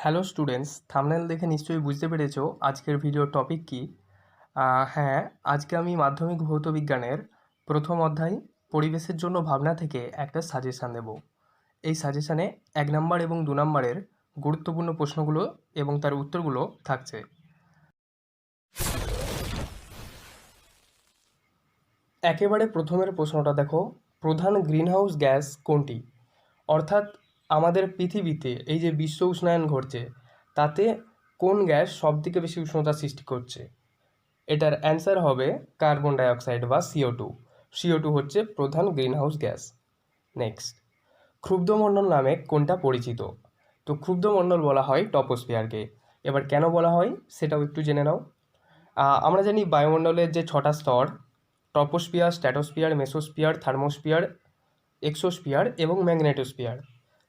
Hello students, thumbnail দেখে নিশ্চয়ই বুঝতে পেরেছো আজকের ভিডিওর টপিক কি। হ্যাঁ, আজকে আমি মাধ্যমিক ভৌত বিজ্ঞানের প্রথম অধ্যায় পরিবেশের জন্য ভাবনা থেকে একটা সাজেশান দেব। এই সাজেশানে 1 নম্বর এবং 2 নম্বরের গুরুত্বপূর্ণ প্রশ্নগুলো এবং তার উত্তরগুলো থাকছে। একেবারে প্রথমের প্রশ্নটা দেখো, প্রধান গ্রিনহাউস গ্যাস কোনটি? অর্থাৎ আমাদের পৃথিবীতে এই যে বিশ্ব উষ্ণায়ন ঘটছে তাতে কোন গ্যাস সবথেকে বেশি উষ্ণতা সৃষ্টি করছে? এটার অ্যান্সার হবে কার্বন ডাইঅক্সাইড বা CO2 হচ্ছে প্রধান গ্রিনহাউস গ্যাস। নেক্সট, ক্ষুব্ধমণ্ডল নামে কোনটা পরিচিত? তো ক্ষুব্ধমণ্ডল বলা হয় টপোস্ফিয়ারকে। এবার কেন বলা হয় সেটাও একটু জেনে নাও। আমরা জানি বায়ুমণ্ডলের যে 6টা স্তর, troposphere, stratosphere, mesosphere, thermosphere, exosphere এবং ম্যাগনেটোস্ফিয়ার।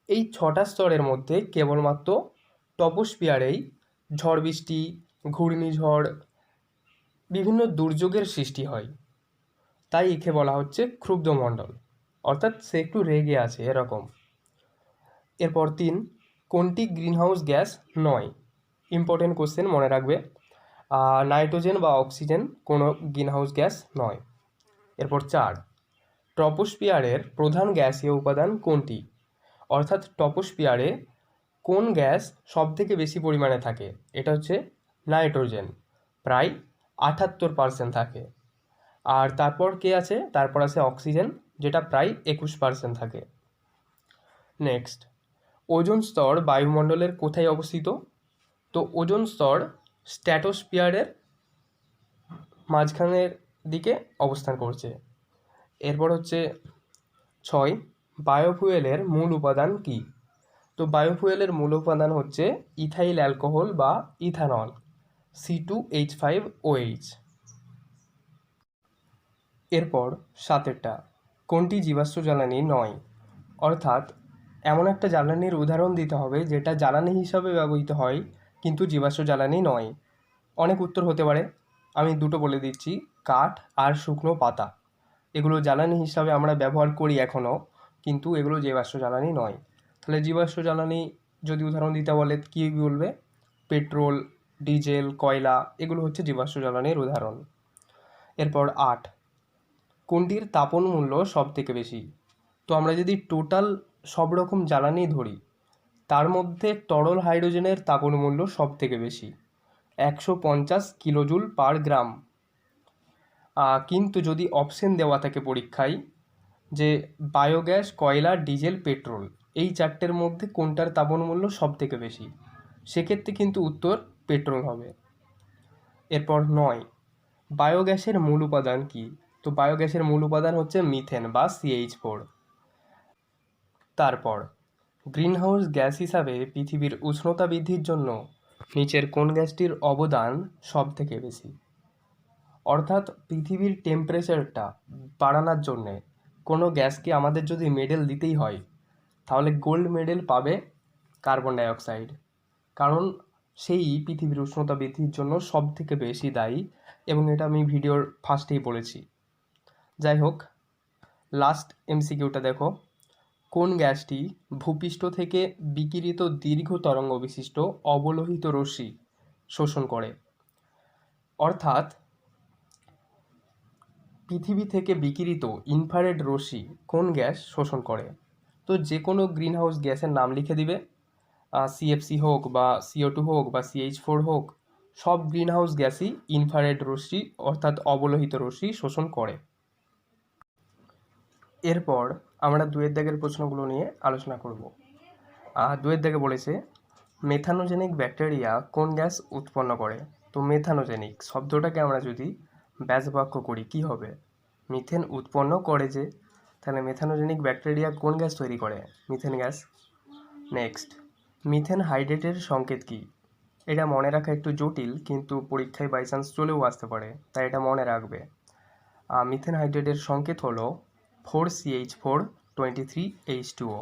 এই 6টা স্তরের মধ্যে কেবলমাত্র টপোস্ফিয়ারেই ঝড় বৃষ্টি, ঘূর্ণিঝড়, বিভিন্ন দুর্যোগের সৃষ্টি হয়, তাই একে বলা হচ্ছে ক্ষুব্ধমণ্ডল, অর্থাৎ সে একটু রেগে আছে এরকম। এরপর 3, কোনটি গ্রিনহাউস গ্যাস নয়? ইম্পর্টেন্ট কোশ্চেন, মনে রাখবে। নাইট্রোজেন বা অক্সিজেন কোনো গ্রিনহাউস গ্যাস নয়। এরপর 4, ট্রপোস্ফিয়ারের প্রধান গ্যাসীয় উপাদান কোনটি? অর্থাৎ টপোস্ফিয়ারে কোন গ্যাস সব থেকে বেশি পরিমাণে থাকে? এটা হচ্ছে নাইট্রোজেন, প্রায় 78% থাকে। আর তারপর কে আছে? তারপর আছে অক্সিজেন, যেটা প্রায় 21% থাকে। নেক্সট, ওজোন স্তর বায়ুমণ্ডলের কোথায় অবস্থিত? তো ওজোন স্তর স্ট্র্যাটোস্ফিয়ারের মাঝখানের দিকে অবস্থান করছে। এরপর হচ্ছে 6, বায়োফুয়েলের মূল উপাদান কি? তো বায়োফুয়েলের মূল উপাদান হচ্ছে ইথাইল অ্যালকোহল বা ইথানল, C2H5OH। এরপর 7টা, কোনটি জীবাশ্ম জ্বালানি নয়? অর্থাৎ এমন একটা জ্বালানির উদাহরণ দিতে হবে যেটা জ্বালানি হিসাবে ব্যবহৃত হয় কিন্তু জীবাশ্ম জ্বালানি নয়। অনেক উত্তর হতে পারে, আমি দুটো বলে দিচ্ছি, কাঠ আর শুকনো পাতা। এগুলো জ্বালানি হিসাবে আমরা ব্যবহার করি এখনও, কিন্তু এগুলো জীবাশ্ম জ্বালানি নয়। তাহলে জীবাশ্ম জ্বালানি যদি উদাহরণ দিতে বলে কী বলবে? পেট্রোল, ডিজেল, কয়লা, এগুলো হচ্ছে জীবাশ্ম জ্বালানির উদাহরণ। এরপর 8, কোনটির তাপন মূল্য সব থেকে বেশি? তো আমরা যদি টোটাল সব রকম জ্বালানি ধরি, তার মধ্যে তরল হাইড্রোজেনের তাপন মূল্য সব থেকে বেশি, 150 কিলোজুল পার গ্রাম। কিন্তু যদি অপশন দেওয়া থাকে পরীক্ষায় যে বায়োগ্যাস, কয়লা, ডিজেল, পেট্রোল, এই 4টের মধ্যে কোনটার তাপন মূল্য সব থেকে বেশি, সেক্ষেত্রে কিন্তু উত্তর পেট্রোল হবে। এরপর 9, বায়োগ্যাসের মূল উপাদান কি? তো বায়োগ্যাসের মূল উপাদান হচ্ছে মিথেন বা CH4। তারপর গ্রিনহাউস গ্যাস হিসাবে পৃথিবীর উষ্ণতা বৃদ্ধির জন্য নিচের কোন গ্যাসটির অবদান সব থেকে বেশি? অর্থাৎ পৃথিবীর টেম্পারেচারটা বাড়ানোর জন্যে কোনো গ্যাসকে আমাদের যদি মেডেল দিতেই হয়, তাহলে গোল্ড মেডেল পাবে কার্বন ডাইঅক্সাইড, কারণ সেই পৃথিবীর উষ্ণতা বৃদ্ধির জন্য সব থেকে বেশি দায়ী, এবং এটা আমি ভিডিওর ফার্স্টেই বলেছি। যাই হোক, লাস্ট MCQটা দেখো, কোন গ্যাসটি ভূপৃষ্ঠ থেকে বিকিরিত দীর্ঘ তরঙ্গ বিশিষ্ট অবলোহিত রশ্মি শোষণ করে? অর্থাৎ পৃথিবী থেকে বিকিরিত ইনফ্রারেড রশ্মি কোন গ্যাস শোষণ করে? তো যে কোনো গ্রিনহাউস গ্যাসের নাম লিখে দিবে, CFC হোক বা CO2 হোক বা CH4 হোক, সব গ্রিনহাউস গ্যাসই ইনফ্রারেড রশ্মি অর্থাৎ অবলোহিত রশ্মি শোষণ করে। এরপর আমরা 2 দাগের প্রশ্নগুলো নিয়ে আলোচনা করব। 2 দাগে বলেছে মেথানোজেনিক ব্যাকটেরিয়া কোন গ্যাস উৎপন্ন করে? তো মেথানোজেনিক শব্দটাকে আমরা যদি ব্যাসবাক্য করি কি হবে? মিথেন উৎপন্ন করে যে, তাহলে মেথানোজেনিক ব্যাকটেরিয়া কোন গ্যাস তৈরি করে? Methane gas. নেক্সট, মিথেন হাইড্রেটের সংকেত কি? এটা মনে রাখা একটু জটিল, কিন্তু পরীক্ষায় বাই চান্স চলেও আসতে পারে, তাই এটা মনে রাখবে। মিথেন হাইড্রেটের সংকেত হলো 4CH423H2O,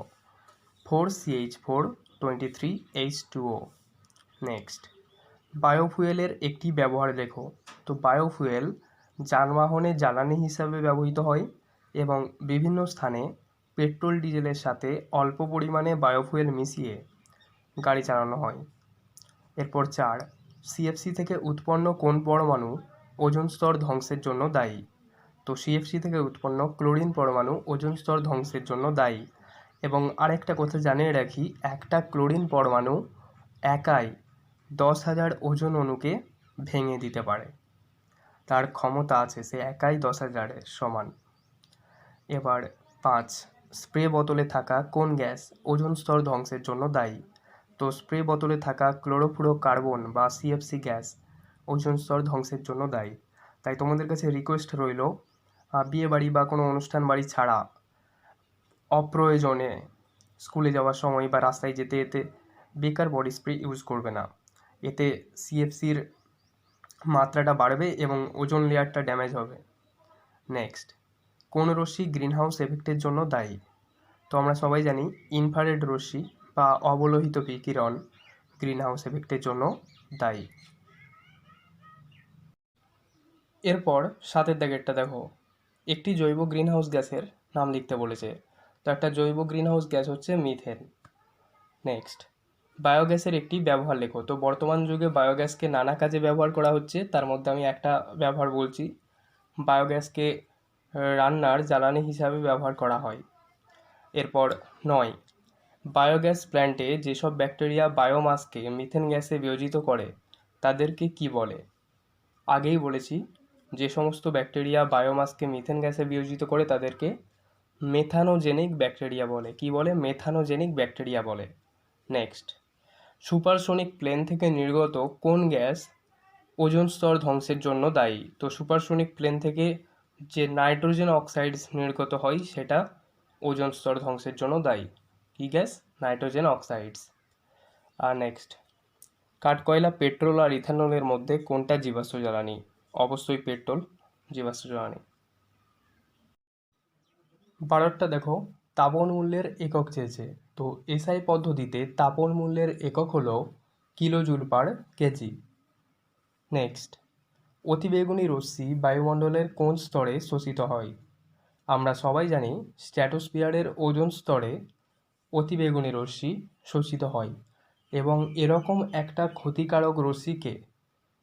4CH423H2O। নেক্সট, বায়োফুয়েলের একটি ব্যবহার লেখো। তো বায়োফুয়েল যানবাহনে জ্বালানি হিসাবে ব্যবহৃত হয় এবং বিভিন্ন স্থানে পেট্রোল ডিজেলের সাথে অল্প পরিমাণে বায়োফুয়েল মিশিয়ে গাড়ি চালানো হয়। এরপর 4, সিএফসি থেকে উৎপন্ন কোন পরমাণু ওজোন স্তর ধ্বংসের জন্য দায়ী? তো সিএফসি থেকে উৎপন্ন ক্লোরিন পরমাণু ওজোন স্তর ধ্বংসের জন্য দায়ী। এবং আরেকটা কথা জানিয়ে রাখি, একটা ক্লোরিন পরমাণু একাই 10,000 ওজোন অণুকে ভেঙে দিতে পারে, তার ক্ষমতা আছে, সে একাই 10,000-এর সমান। এবার 5, স্প্রে বোতলে থাকা কোন গ্যাস ওজোন স্তর ধ্বংসের জন্য দায়ী? তো স্প্রে বোতলে থাকা ক্লোরোফ্লোরোকার্বন বা সিএফসি গ্যাস ওজোন স্তর ধ্বংসের জন্য দায়ী। তাই তোমাদের কাছে রিকোয়েস্ট রইল, বিয়ে বাড়ি বা কোনো অনুষ্ঠান বাড়ি ছাড়া অপ্রয়োজনে স্কুলে যাওয়ার সময় বা রাস্তায় যেতে যেতে বেকার বডি স্প্রে ইউজ করবে না। এতে সিএফসির মাত্রাটা বাড়বে এবং ওজোন লেয়ারটা ড্যামেজ হবে। নেক্সট, কোন রশ্মি গ্রিনহাউস এফেক্টের জন্য দায়ী? তো আমরা সবাই জানি ইনফ্রারেড রশ্মি বা অবলোহিত বিকিরণ গ্রিনহাউস এফেক্টের জন্য দায়ী। এরপর 7 দাগেরটা দেখো, একটি জৈব গ্রিনহাউস গ্যাসের নাম লিখতে বলেছে। তো একটা জৈব গ্রিনহাউস গ্যাস হচ্ছে মিথেন। নেক্সট, বায়োগ্যাসের একটি ব্যবহার লেখো। তো বর্তমান যুগে বায়োগ্যাসকে নানা কাজে ব্যবহার করা হচ্ছে, তার মধ্যে আমি একটা ব্যবহার বলছি। বায়োগ্যাসকে রান্নার জ্বালানি হিসাবে ব্যবহার করা হয়। এরপর 9, বায়োগ্যাস প্ল্যান্টে যেসব ব্যাকটেরিয়া বায়োমাসকে মিথেন গ্যাসে বিয়োজিত করে তাদেরকে কি বলে? আগেই বলেছি, যে সমস্ত ব্যাকটেরিয়া বায়োমাসকে মিথেন গ্যাসে বিয়োজিত করে তাদেরকে মেথানোজেনিক ব্যাকটেরিয়া বলে। কি বলে? মেথানোজেনিক ব্যাকটেরিয়া বলে। নেক্সট, সুপারসোনিক প্লেন থেকে নির্গত কোন গ্যাস ওজোন স্তর ধ্বংসের জন্য দায়ী? তো সুপারসোনিক প্লেন থেকে যে নাইট্রোজেন অক্সাইডস নির্গত হয় সেটা ওজোন স্তর ধ্বংসের জন্য দায়ী। কী গ্যাস? Nitrogen oxides. আর নেক্সট, কাঠকয়লা, পেট্রোল আর ইথানলের মধ্যে কোনটা জীবাশ্ম জ্বালানি? অবশ্যই পেট্রোল জীবাশ্ম জ্বালানি। 12টা দেখো, তাপন মূল্যের একক চেয়েছে। তো এসআই পদ্ধতিতে তাপন মূল্যের একক হলো কিলোজুল পার কেজি। নেক্সট, অতিবেগুনি রশ্মি বায়ুমণ্ডলের কোন স্তরে শোষিত হয়? আমরা সবাই জানি স্ট্র্যাটোস্ফিয়ারের ওজোন স্তরে অতিবেগুনি রশ্মি শোষিত হয় এবং এরকম একটা ক্ষতিকারক রশ্মিকে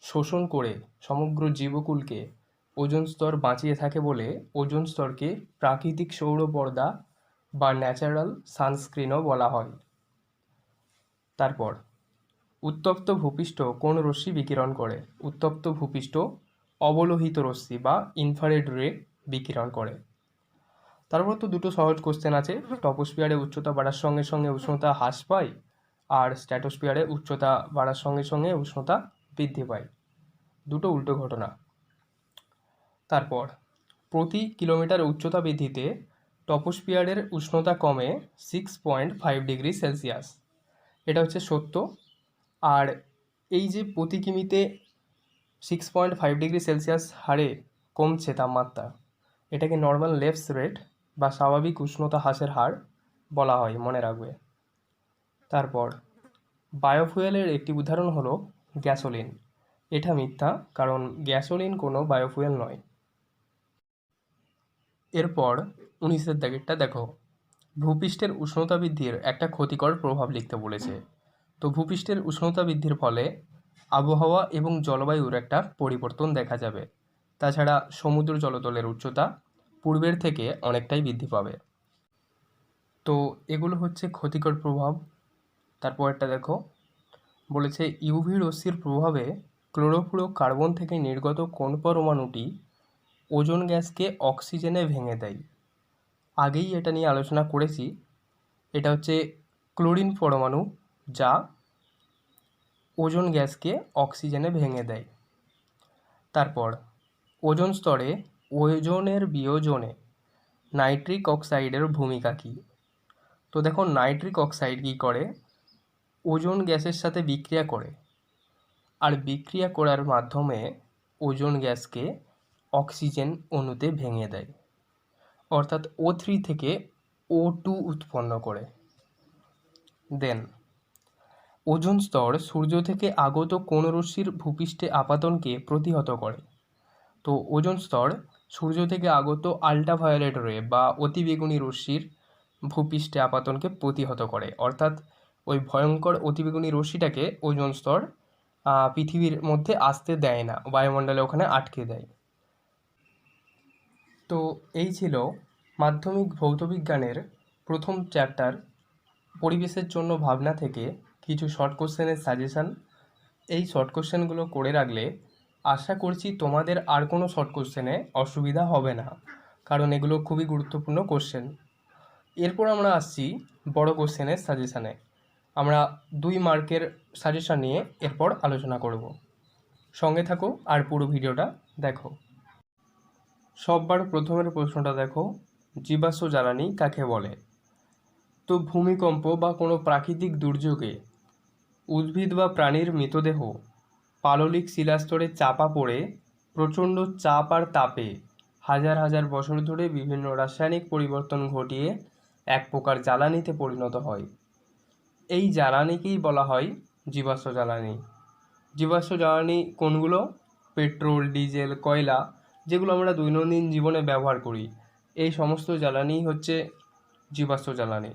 শোষণ করে সমগ্র জীবকুলকে ওজোন স্তর বাঁচিয়ে থাকে বলে ওজোন স্তরকে প্রাকৃতিক সৌর পর্দা বা ন্যাচারাল সানস্ক্রিনও বলা হয়। তারপর, উত্তপ্ত ভূপৃষ্ঠ কোন রশ্মি বিকিরণ করে? উত্তপ্ত ভূপৃষ্ঠ অবলোহিত রশ্মি বা ইনফ্রারেড রে বিকিরণ করে। তারপর তো দুটো সহজ কোশ্চেন আছে, টপোস্ফিয়ারে উচ্চতা বাড়ার সঙ্গে সঙ্গে উষ্ণতা হ্রাস পায় আর স্ট্র্যাটোস্ফিয়ারে উচ্চতা বাড়ার সঙ্গে সঙ্গে উষ্ণতা বৃদ্ধি পায়, দুটো উল্টো ঘটনা। তারপর, প্রতি কিলোমিটার উচ্চতা বৃদ্ধিতে টপোস্ফিয়ারের উষ্ণতা কমে 6.5 ডিগ্রি সেলসিয়াস, এটা হচ্ছে সত্য। আর এই যে প্রতি কিমিতে 6.5 ডিগ্রি সেলসিয়াস হারে কমছে তাপমাত্রা, এটাকে নর্মাল লেপস রেট বা স্বাভাবিক উষ্ণতা হ্রাসের হার বলা হয়, মনে রাখবে। তারপর, বায়োফুয়েলের একটি উদাহরণ হলো গ্যাসোলিন। এটা মিথ্যা, কারণ গ্যাসোলিন কোনো বায়োফুয়েল নয়। এরপর 19 দাগেরটা দেখো, ভূপৃষ্ঠের উষ্ণতা বৃদ্ধির একটা ক্ষতিকর প্রভাব লিখতে বলেছে। তো ভূপৃষ্ঠের উষ্ণতা বৃদ্ধির ফলে আবহাওয়া এবং জলবায়ুর একটা পরিবর্তন দেখা যাবে। তাছাড়া সমুদ্র জলতলের উচ্চতা পূর্বের থেকে অনেকটাই বৃদ্ধি পাবে। তো এগুলো হচ্ছে ক্ষতিকর প্রভাব। তারপরটা দেখো, বলেছে ইউভি রশ্মির প্রভাবে ক্লোরোফ্লোরোকার্বন থেকে নির্গত কোন পরমাণুটি ওজোন গ্যাসকে অক্সিজেনে ভেঙে দেয়? আগেই এটা নিয়ে আলোচনা করেছি, এটা হচ্ছে ক্লোরিন পরমাণু যা ওজোন গ্যাসকে অক্সিজেনে ভেঙে দেয়। তারপর, ওজোন স্তরে ওজোনের বিয়োজনে নাইট্রিক অক্সাইডের ভূমিকা কী? তো দেখো, নাইট্রিক অক্সাইড কী করে? ওজোন গ্যাসের সাথে বিক্রিয়া করে, আর বিক্রিয়া করার মাধ্যমে ওজোন গ্যাসকে অক্সিজেন অণুতে ভেঙে দেয়, অর্থাৎ O3 থেকে O2 উৎপন্ন করে। দেন, ওজোন স্তর সূর্য থেকে আগত কোন রশ্মির ভূপৃষ্ঠে আপাতনকে প্রতিহত করে? তো ওজোন স্তর সূর্য থেকে আগত আল্ট্রাভায়োলেট রে বা অতিবেগুনি রশ্মির ভূপৃষ্ঠে আপাতনকে প্রতিহত করে, অর্থাৎ ওই ভয়ঙ্কর অতিবেগুনি রশ্মিটাকে ওজোন স্তর পৃথিবীর মধ্যে আসতে দেয় না, বায়ুমণ্ডলে ওখানে আটকে দেয়। তো এই ছিল মাধ্যমিক ভৌতবিজ্ঞানের প্রথম চ্যাপ্টার পরিবেশের জন্য ভাবনা থেকে কিছু শর্ট কোশ্চেনের সাজেশান। এই শর্ট কোশ্চেনগুলো করে রাখলে আশা করছি তোমাদের আর কোনো শর্ট কোশ্চেনে অসুবিধা হবে না, কারণ এগুলো খুবই গুরুত্বপূর্ণ কোশ্চেন। এরপর আমরা আসছি বড় কোশ্চেনের সাজেশানে। আমরা 2 মার্কের সাজেশান নিয়ে এরপর আলোচনা করব। সঙ্গে থাকো আর পুরো ভিডিওটা দেখো। সববার প্রথমের প্রশ্নটা দেখো, জীবাশ্ম জ্বালানি কাকে বলে? তো ভূমিকম্প বা কোনো প্রাকৃতিক দুর্যোগে উদ্ভিদ বা প্রাণীর মৃতদেহ পাললিক শিলাস্তরে চাপা পড়ে প্রচণ্ড চাপ আর তাপে হাজার হাজার বছর ধরে বিভিন্ন রাসায়নিক পরিবর্তন ঘটিয়ে এক প্রকার জ্বালানিতে পরিণত হয়। এই জ্বালানিকেই বলা হয় জীবাশ্ম জ্বালানি। জীবাশ্ম জ্বালানি কোনগুলো? পেট্রোল, ডিজেল, কয়লা, যেগুলো আমরা দৈনন্দিন জীবনে ব্যবহার করি, এই সমস্ত জ্বালানি হচ্ছে জীবাশ্ম জ্বালানি।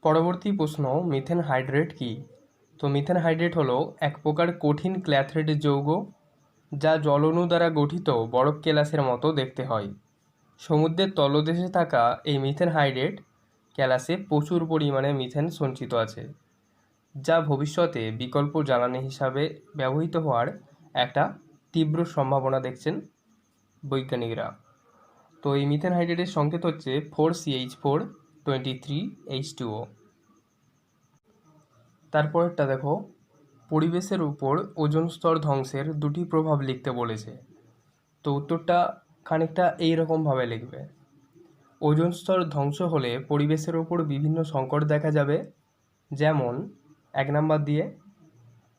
পরবর্তী প্রশ্ন, মিথেন হাইড্রেট কী? তো মিথেন হাইড্রেট হলো এক প্রকার কঠিন ক্ল্যাথরেট যৌগ, যা জলঅণু দ্বারা গঠিত বরফ কেলাসের মতো দেখতে হয়। সমুদ্রের তলদেশে থাকা এই মিথেন হাইড্রেট কেলাসে প্রচুর পরিমাণে মিথেন সঞ্চিত আছে, যা ভবিষ্যতে বিকল্প জ্বালানি হিসাবে ব্যবহৃত হওয়ার একটা তীব্র সম্ভাবনা দেখছেন বৈজ্ঞানিকরা। তো এই মিথেন হাইড্রেটের সংকেত হচ্ছে 4CH4 23H2O। তারপরেরটা দেখো, পরিবেশের উপর ওজোন স্তর ধ্বংসের 2টি প্রভাব লিখতে বলেছে। তো উত্তরটা খানিকটা এইরকমভাবে লিখবে। ওজোন স্তর ধ্বংস হলে পরিবেশের উপর বিভিন্ন সংকট দেখা যাবে, যেমন 1 নাম্বার দিয়ে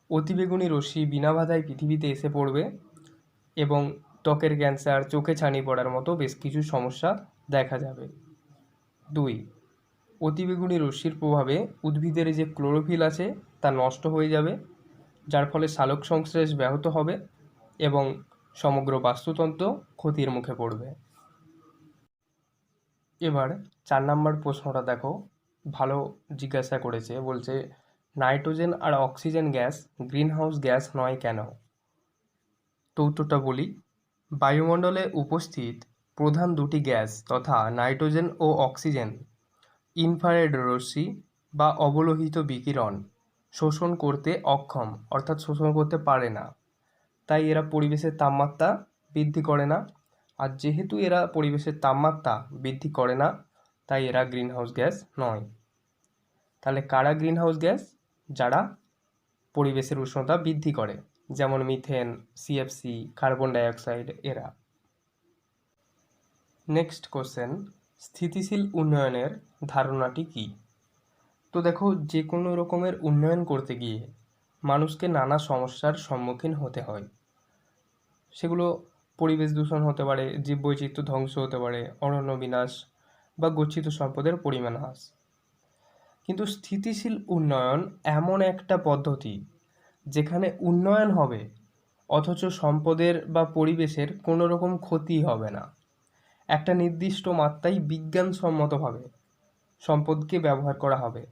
অতিবেগুনি রশ্মি বিনা বাধায় পৃথিবীতে এসে পড়বে এবং ত্বকের ক্যান্সার, চোখে ছানি পড়ার মতো বেশ কিছু সমস্যা দেখা যাবে। 2, অতিবেগুনি রশ্মির প্রভাবে উদ্ভিদের যে ক্লোরোফিল আছে তা নষ্ট হয়ে যাবে, যার ফলে সালোক সংশ্লেষ ব্যাহত হবে এবং সমগ্র বাস্তুতন্ত্র ক্ষতির মুখে পড়বে। এবার 4 নাম্বার প্রশ্নটা দেখো, ভালো জিজ্ঞাসা করেছে, বলছে নাইট্রোজেন আর অক্সিজেন গ্যাস গ্রিনহাউস গ্যাস নয় কেন? তো উত্তরটা বলি, বায়ুমণ্ডলে উপস্থিত প্রধান 2টি গ্যাস তথা নাইট্রোজেন ও অক্সিজেন ইনফ্রারেড রশ্মি বা অবলোহিত বিকিরণ শোষণ করতে অক্ষম, অর্থাৎ শোষণ করতে পারে না, তাই এরা পরিবেশের তাপমাত্রা বৃদ্ধি করে না। আর যেহেতু এরা পরিবেশের তাপমাত্রা বৃদ্ধি করে না, তাই এরা গ্রিনহাউস গ্যাস নয়। তাহলে কারা গ্রিনহাউস গ্যাস? যারা পরিবেশের উষ্ণতা বৃদ্ধি করে, যেমন মিথেন, সিএফসি, কার্বন ডাইঅক্সাইড, এরা। নেক্সট কোশ্চেন, স্থিতিশীল উন্নয়নের ধারণাটি কী? তো দেখো, যে কোনো রকমের উন্নয়ন করতে গিয়ে মানুষকে নানা সমস্যার সম্মুখীন হতে হয়। সেগুলো পরিবেশ দূষণ হতে পারে, জীববৈচিত্র্য ধ্বংস হতে পারে, অরণ্য বিনাশ বা গচ্ছিত সম্পদের পরিমাণ হ্রাস। কিন্তু স্থিতিশীল উন্নয়ন এমন একটা পদ্ধতি যেখানে উন্নয়ন হবে অথচ সম্পদের বা পরিবেশের কোনো রকম ক্ষতি হবে না। একটা নির্দিষ্ট মাত্রায় বিজ্ঞানসম্মতভাবে সম্পদকে ব্যবহার করা হবে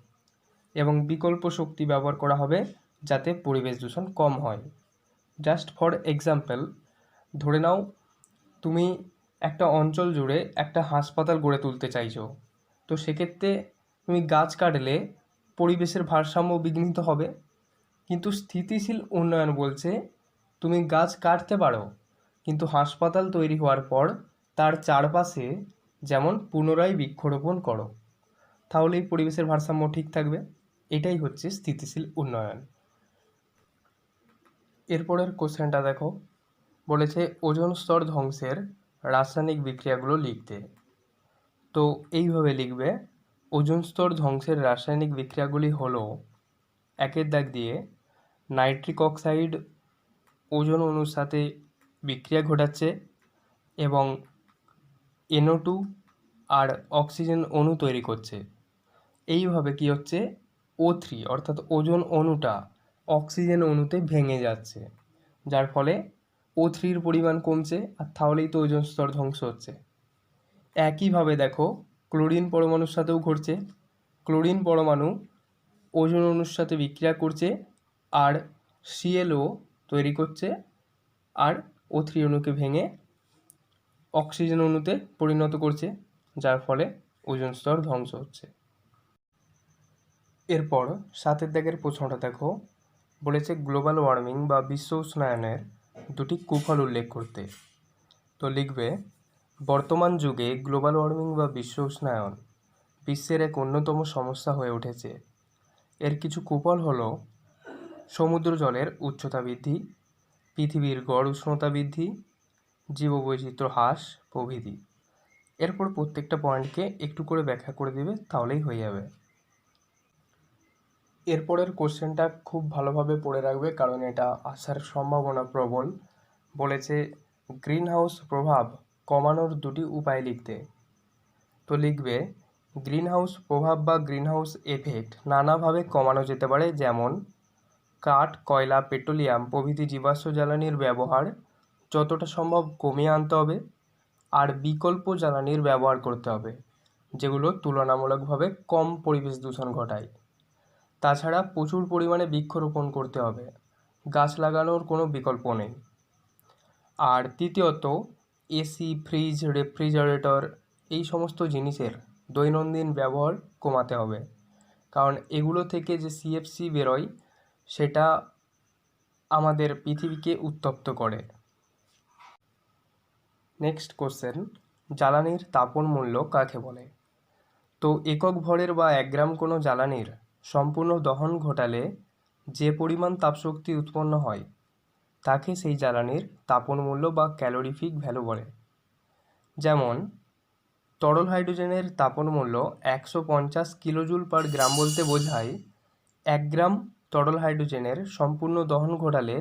এবং বিকল্প শক্তি ব্যবহার করা হবে যাতে পরিবেশ দূষণ কম হয়। জাস্ট ফর এক্সাম্পল, ধরে নাও তুমি একটা অঞ্চল জুড়ে একটা হাসপাতাল গড়ে তুলতে চাইছো, তো সেক্ষেত্রে তুমি গাছ কাটলে পরিবেশের ভারসাম্য বিঘ্নিত হবে। কিন্তু স্থিতিশীল উন্নয়ন বলছে তুমি গাছ কাটতে পারো, কিন্তু হাসপাতাল তৈরি হওয়ার পর তার চারপাশে যেমন পুনরায় বৃক্ষরোপণ করো, তাহলেই পরিবেশের ভারসাম্য ঠিক থাকবে। এটাই হচ্ছে স্থিতিশীল উন্নয়ন। এরপরের কোশ্চেনটা দেখো, বলেছে ওজোন স্তর ধ্বংসের রাসায়নিক বিক্রিয়াগুলো লিখতে। তো এইভাবে লিখবে, ওজোন স্তর ধ্বংসের রাসায়নিক বিক্রিয়াগুলি হলো, 1 দাগ দিয়ে নাইট্রিক অক্সাইড ওজোন অণুর সাথে বিক্রিয়া ঘটাচ্ছে এবং NO2 আর অক্সিজেন অণু তৈরি করছে। এইভাবে কি হচ্ছে, O3 অর্থাৎ ওজোন অণুটা অক্সিজেন অণুতে ভেঙে যাচ্ছে, যার ফলে O3-র পরিমাণ কমছে, আর তাহলেই তো ওজোন স্তর ধ্বংস হচ্ছে। একইভাবে দেখো, ক্লোরিন পরমাণুর সাথেও ঘটছে। ক্লোরিন পরমাণু ওজোন অণুর সাথে বিক্রিয়া করছে আর সিএলও তৈরি করছে, আর O3 অণুকে ভেঙে অক্সিজেন অণুতে পরিণত করছে, যার ফলে ওজোন স্তর ধ্বংস হচ্ছে। এরপর 7 দাগের প্রশ্নটা দেখো, বলেছে গ্লোবাল ওয়ার্মিং বা বিশ্ব উষ্ণায়নের দুটি কুফল উল্লেখ করতে। তো লিখবে, বর্তমান যুগে গ্লোবাল ওয়ার্মিং বা বিশ্ব উষ্ণায়ন বিশ্বের এক অন্যতম সমস্যা হয়ে উঠেছে। এর কিছু কুফল হলো সমুদ্র জলের উচ্চতা বৃদ্ধি, পৃথিবীর গড় উষ্ণতা বৃদ্ধি, জীববৈচিত্র্য হ্রাস প্রভৃতি। এরপর প্রত্যেকটা পয়েন্টকে একটু করে ব্যাখ্যা করে দেবে, তাহলেই হয়ে যাবে। এরপরের কোশ্চেনটা খুব ভালোভাবে পড়ে রাখবে, কারণ এটা আসার সম্ভাবনা প্রবল। বলেছে গ্রিন হাউস প্রভাব কমানোর দুটি উপায় লিখতে। তো লিখবে, গ্রিন হাউস প্রভাব বা গ্রিন হাউস এফেক্ট নানাভাবে কমানো যেতে পারে, যেমন কাঠ, কয়লা, পেট্রোলিয়াম প্রভৃতি জীবাশ্ম জ্বালানির ব্যবহার যতটা সম্ভব কমিয়ে আনতে হবে, আর বিকল্প জ্বালানির ব্যবহার করতে হবে যেগুলো তুলনামূলকভাবে কম পরিবেশ দূষণ ঘটায়। তাছাড়া প্রচুর পরিমাণে বৃক্ষরোপণ করতে হবে, গাছ লাগানোর কোনো বিকল্প নেই। আর তৃতীয়ত, এসি, ফ্রিজ, রেফ্রিজারেটর এই সমস্ত জিনিসের দৈনন্দিন ব্যবহার কমাতে হবে, কারণ এগুলো থেকে যে সিএফসি বেরোয় সেটা আমাদের পৃথিবীকে উত্তপ্ত করে। নেক্সট কোশ্চেন, জ্বালানির তাপন মূল্য কাকে বলে? তো একক ভরের বা 1 গ্রাম কোনো জ্বালানির সম্পূর্ণ দহন ঘটালে যে পরিমাণ তাপশক্তি উৎপন্ন হয় তাকে সেই জ্বালানির তাপন মূল্য বা ক্যালোরিফিক ভ্যালু বলে। যেমন তরল হাইড্রোজেনের তাপন মূল্য 150 কিলোজুল পার গ্রাম বলতে বোঝায় 1 গ্রাম তরল হাইড্রোজেনের সম্পূর্ণ দহন ঘটালে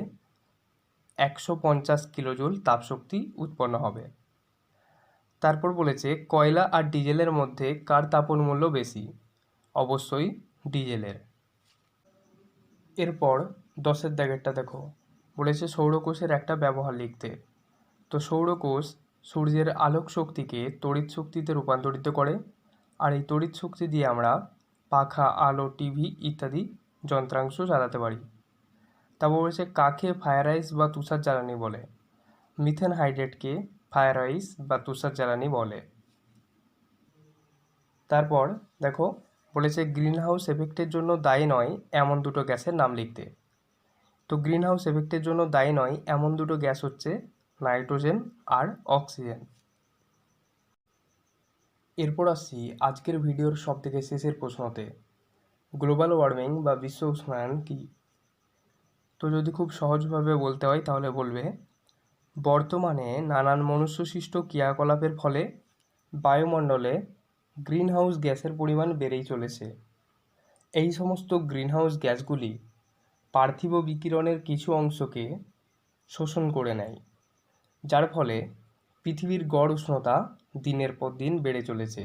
150 কিলোজুল তাপশক্তি উৎপন্ন হবে। তারপর বলেছে কয়লা আর ডিজেলের মধ্যে কার তাপন মূল্য বেশি? অবশ্যই ডিজেলের। এরপর 10 দাগেরটা দেখো, বলেছে সৌরকোষের একটা ব্যবহার লিখতে। তো সৌরকোষ সূর্যের আলোক শক্তিকে তড়িৎ শক্তিতে রূপান্তরিত করে, আর এই তড়িৎ শক্তি দিয়ে আমরা পাখা, আলো, টিভি ইত্যাদি যন্ত্রাংশ চালাতে পারি। তারপর বলেছে কাকে ফায়ার আইস বা তুষার জ্বালানি বলে? মিথেন হাইড্রেটকে ফায়ার আইস বা তুষার জ্বালানি বলে। তারপর দেখো, বলেছে গ্রিন হাউস এফেক্টের জন্য দায়ী নয় এমন দুটো গ্যাসের নাম লিখতে। তো গ্রিন হাউস এফেক্টের জন্য দায়ী নয় এমন দুটো গ্যাস হচ্ছে নাইট্রোজেন আর অক্সিজেন। এরপর আসছি আজকের ভিডিওর সবথেকে শেষের প্রশ্নতে, গ্লোবাল ওয়ার্মিং বা বিশ্ব উষ্ণায়ন কী? তো যদি খুব সহজভাবে বলতে হয় তাহলে বলবে, বর্তমানে নানান মনুষ্যসৃষ্ট ক্রিয়াকলাপের ফলে বায়ুমণ্ডলে গ্রিনহাউস গ্যাসের পরিমাণ বেড়েই চলেছে। এই সমস্ত গ্রিনহাউস গ্যাসগুলি পার্থিব বিকিরণের কিছু অংশকে শোষণ করে নেয়, যার ফলে পৃথিবীর গড় উষ্ণতা দিনের পর দিন বেড়ে চলেছে।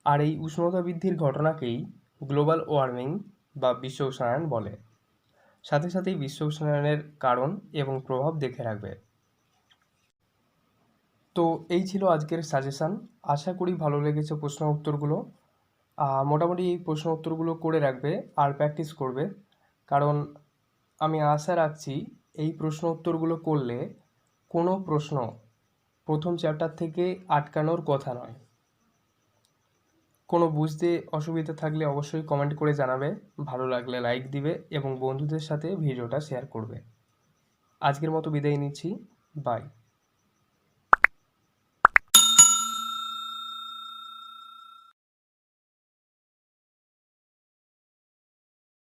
আর এই উষ্ণতা বৃদ্ধির ঘটনাকেই গ্লোবাল ওয়ার্মিং বা বিশ্ব উষ্ণায়ন বলে। সাথে সাথেই বিশ্ব উষ্ণায়নের কারণ এবং প্রভাব দেখে রাখবে। তো এই ছিল আজকের সাজেশান। আশা করি ভালো লেগেছে প্রশ্ন উত্তরগুলো। মোটামুটি এই প্রশ্ন উত্তরগুলো করে রাখবে আর প্র্যাকটিস করবে, কারণ আমি আশা রাখছি এই প্রশ্ন উত্তরগুলো করলে কোনো প্রশ্ন প্রথম চ্যাপ্টার থেকে আটকানোর কথা নয়। কোনো বুঝতে অসুবিধা থাকলে অবশ্যই কমেন্ট করে জানাবে, ভালো লাগলে লাইক দিবে এবং বন্ধুদের সাথে ভিডিওটা শেয়ার করবে। আজকের মতো বিদায় নিচ্ছি, বাই।